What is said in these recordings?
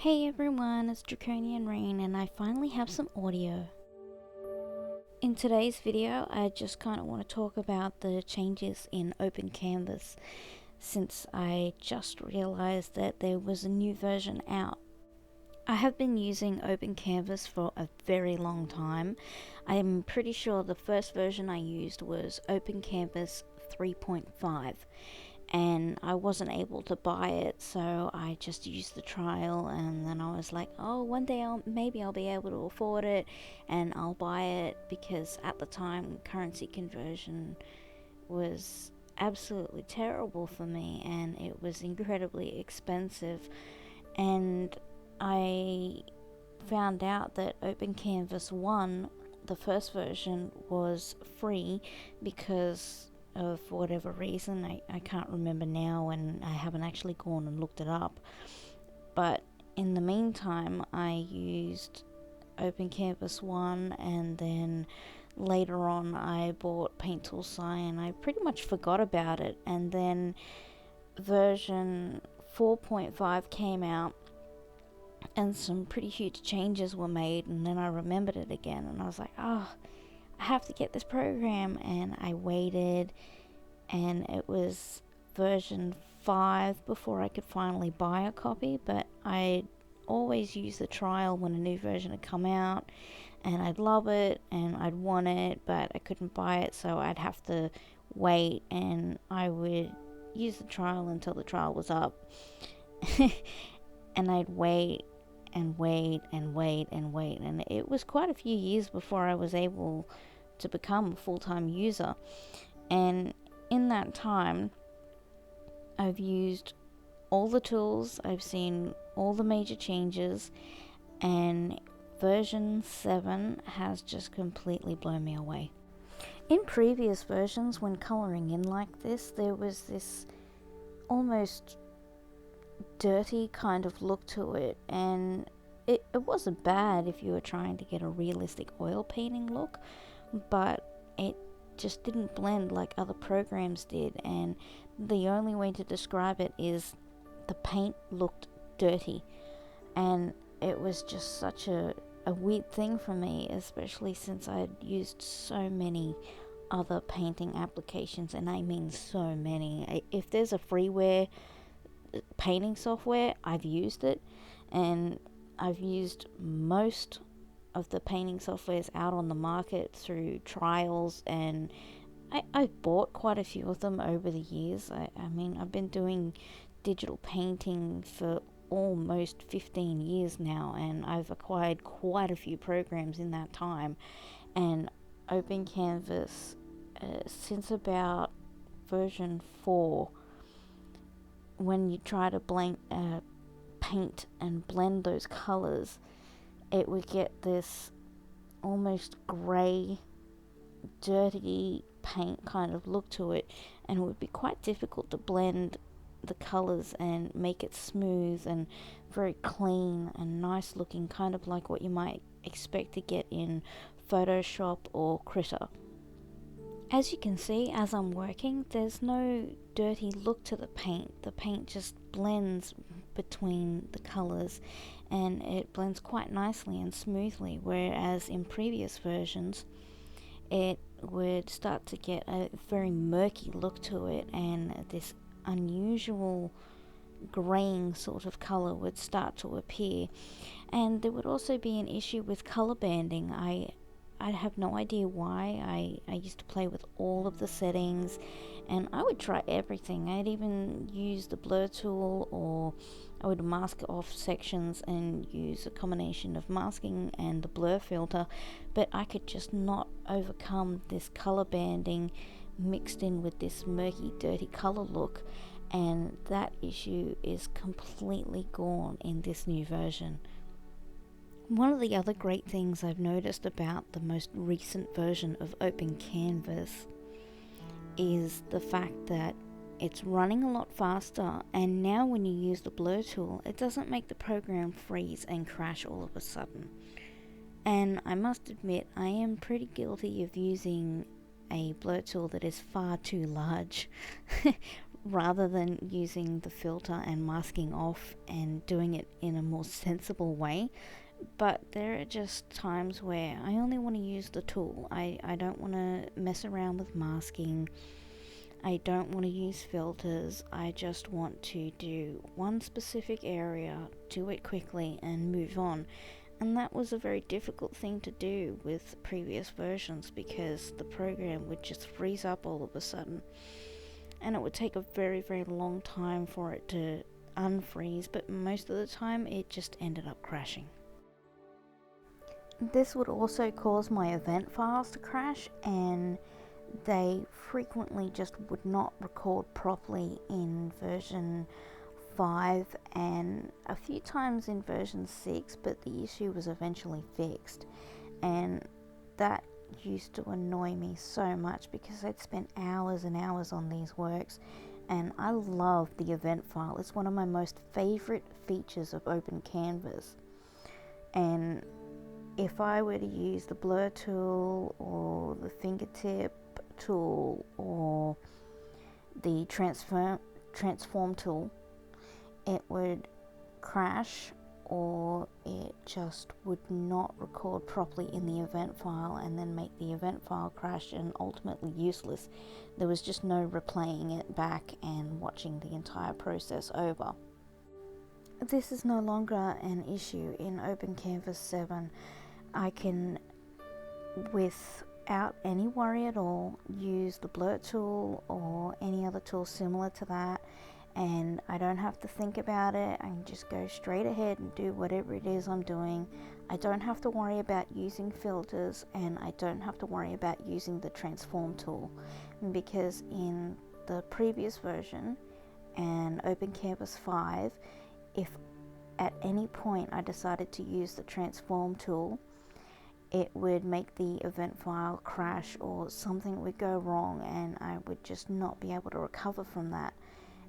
Hey everyone, it's Draconian Rain and I finally have some audio. In today's video, I just kind of want to talk about the changes in OpenCanvas since I just realized that there was a new version out. I have been using OpenCanvas for a very long time. I'm pretty sure the first version I used was OpenCanvas 3.5. And I wasn't able to buy it, so I just used the trial, and then I was like, oh, one day maybe I'll be able to afford it and I'll buy it, because at the time currency conversion was absolutely terrible for me and it was incredibly expensive. And I found out that OpenCanvas 1, the first version, was free because of whatever reason. I can't remember now, and I haven't actually gone and looked it up. But in the meantime, I used OpenCanvas 1, and then later on I bought Paint Tool Sci, and I pretty much forgot about it. And then version 4.5 came out, and some pretty huge changes were made, and then I remembered it again, and I was like, oh, I have to get this program. And I waited, and it was version 5 before I could finally buy a copy. But I always use the trial when a new version had come out, and I'd love it and I'd want it, but I couldn't buy it, so I'd have to wait, and I would use the trial until the trial was up. And I'd wait and wait and wait and wait, and it was quite a few years before I was able to become a full-time user. And in that time, I've used all the tools, I've seen all the major changes, and version 7 has just completely blown me away. In previous versions, when coloring in like this, there was this almost dirty kind of look to it, and it wasn't bad if you were trying to get a realistic oil painting look, but it just didn't blend like other programs did. And the only way to describe it is the paint looked dirty, and it was just such a weird thing for me, especially since I'd used so many other painting applications, and I mean so many. If there's a freeware painting software, I've used it, and I've used most of the painting softwares out on the market through trials, and I've bought quite a few of them over the years. I mean, I've been doing digital painting for almost 15 years now, and I've acquired quite a few programs in that time. And OpenCanvas, since about version 4, when you try to paint and blend those colors, it would get this almost grey, dirty paint kind of look to it, and it would be quite difficult to blend the colors and make it smooth and very clean and nice looking, kind of like what you might expect to get in Photoshop or Critter. As you can see, as I'm working, there's no dirty look to the paint. The paint just blends between the colors, and it blends quite nicely and smoothly, whereas in previous versions it would start to get a very murky look to it, and this unusual graying sort of color would start to appear. And there would also be an issue with color banding. I have no idea why. I used to play with all of the settings, and I would try everything. I'd even use the blur tool, or I would mask off sections and use a combination of masking and the blur filter, but I could just not overcome this color banding mixed in with this murky, dirty color look, and that issue is completely gone in this new version. One of the other great things I've noticed about the most recent version of OpenCanvas is the fact that it's running a lot faster, and now when you use the blur tool, it doesn't make the program freeze and crash all of a sudden. And I must admit, I am pretty guilty of using a blur tool that is far too large rather than using the filter and masking off and doing it in a more sensible way. But there are just times where I only want to use the tool. I don't want to mess around with masking. I don't want to use filters. I just want to do one specific area, do it quickly, and move on. And that was a very difficult thing to do with previous versions because the program would just freeze up all of a sudden. And it would take a very, very long time for it to unfreeze, but most of the time it just ended up crashing. This would also cause my event files to crash, and they frequently just would not record properly in version 5 and a few times in version 6, but the issue was eventually fixed, and that used to annoy me so much because I'd spent hours and hours on these works, and I love the event file. It's one of my most favorite features of OpenCanvas, and if I were to use the blur tool or the fingertip tool or the transform tool, it would crash, or it just would not record properly in the event file and then make the event file crash and ultimately useless. There was just no replaying it back and watching the entire process over. This is no longer an issue in OpenCanvas 7. I can, without any worry at all, use the blur tool or any other tool similar to that, and I don't have to think about it. I can just go straight ahead and do whatever it is I'm doing. I don't have to worry about using filters, and I don't have to worry about using the transform tool, because in the previous version and OpenCanvas 5, if at any point I decided to use the transform tool, it would make the event file crash or something would go wrong, and I would just not be able to recover from that.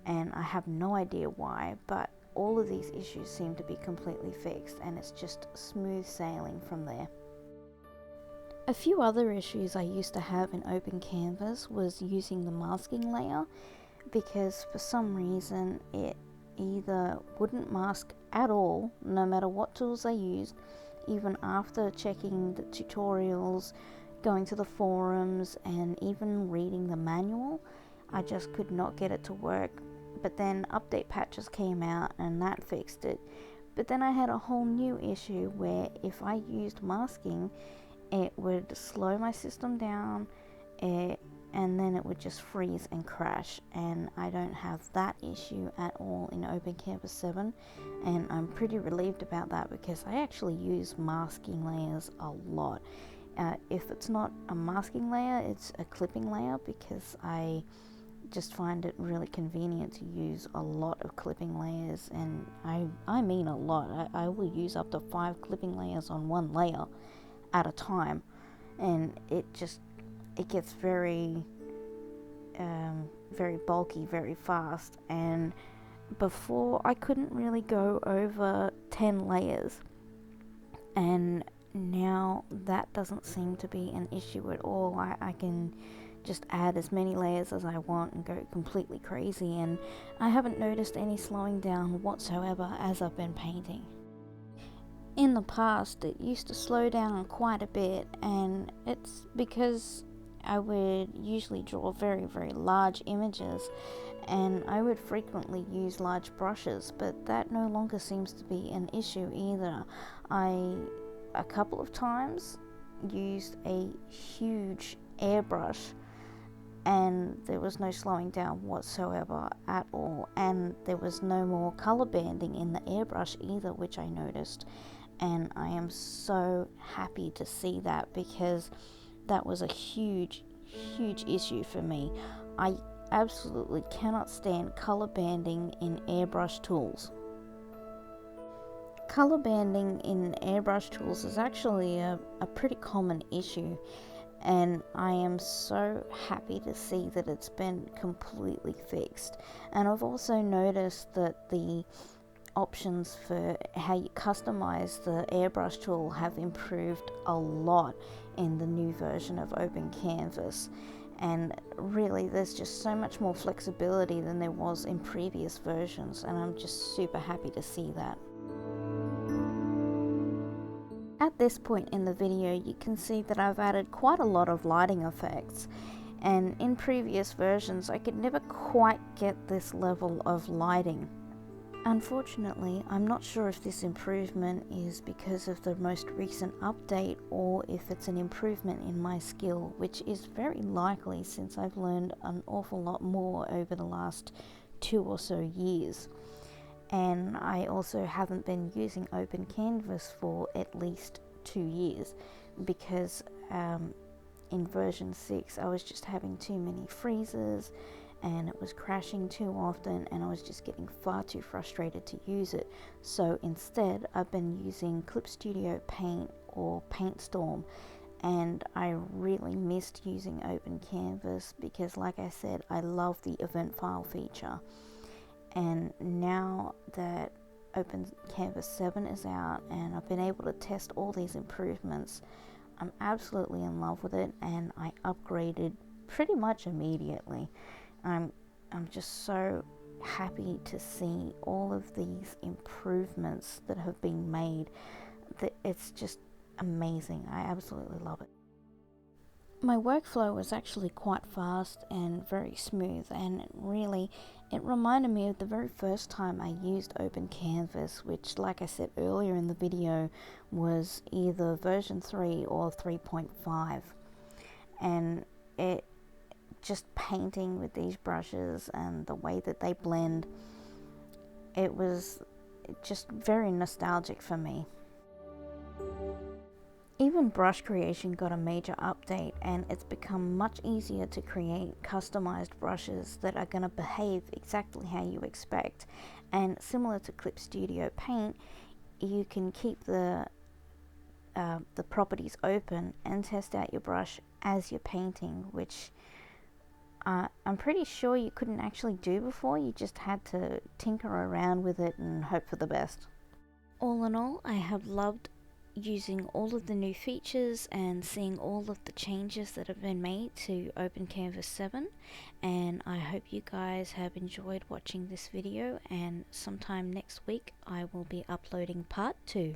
And I have no idea why, but all of these issues seem to be completely fixed, and it's just smooth sailing from there. A few other issues I used to have in OpenCanvas was using the masking layer, because for some reason it either wouldn't mask at all, no matter what tools I used, even after checking the tutorials, going to the forums, and even reading the manual. I just could not get it to work. But then update patches came out and that fixed it. But then I had a whole new issue where if I used masking, it would slow my system down, and then it would just freeze and crash, and I don't have that issue at all in OpenCanvas 7, and I'm pretty relieved about that because I actually use masking layers a lot. If it's not a masking layer, it's a clipping layer, because I just find it really convenient to use a lot of clipping layers, and I mean a lot. I will use up to 5 clipping layers on one layer at a time, and it gets very bulky very fast. And before, I couldn't really go over 10 layers, and now that doesn't seem to be an issue at all. I can just add as many layers as I want and go completely crazy, and I haven't noticed any slowing down whatsoever as I've been painting. In the past, it used to slow down quite a bit, and it's because I would usually draw very, very large images, and I would frequently use large brushes, but that no longer seems to be an issue either. A couple of times used a huge airbrush, and there was no slowing down whatsoever at all, and there was no more color banding in the airbrush either, which I noticed, and I am so happy to see that, because that was a huge issue for me. I absolutely cannot stand color banding in airbrush tools. Color banding in airbrush tools is actually a pretty common issue, and I am so happy to see that it's been completely fixed. And I've also noticed that the options for how you customize the airbrush tool have improved a lot in the new version of OpenCanvas, and really there's just so much more flexibility than there was in previous versions, and I'm just super happy to see that. At this point in the video, you can see that I've added quite a lot of lighting effects, and in previous versions I could never quite get this level of lighting. Unfortunately, I'm not sure if this improvement is because of the most recent update or if it's an improvement in my skill, which is very likely since I've learned an awful lot more over the last 2 or so years. And I also haven't been using OpenCanvas for at least 2 years because in version 6 I was just having too many freezes and it was crashing too often, and I was just getting far too frustrated to use it. So instead I've been using Clip Studio Paint or PaintStorm, and I really missed using OpenCanvas because, like I said, I love the event file feature. And now that OpenCanvas 7 is out and I've been able to test all these improvements, I'm absolutely in love with it, and I upgraded pretty much immediately. I'm just so happy to see all of these improvements that have been made. It's just amazing. I absolutely love it. My workflow was actually quite fast and very smooth, and it reminded me of the very first time I used OpenCanvas, which, like I said earlier in the video, was either version 3 or 3.5. And it just painting with these brushes and the way that they blend, it was just very nostalgic for me. Even brush creation got a major update, and it's become much easier to create customized brushes that are going to behave exactly how you expect. And similar to Clip Studio Paint, you can keep the properties open and test out your brush as you're painting, which I'm pretty sure you couldn't actually do before. You just had to tinker around with it and hope for the best. All in all, I have loved using all of the new features and seeing all of the changes that have been made to OpenCanvas 7, and I hope you guys have enjoyed watching this video, and sometime next week I will be uploading part 2.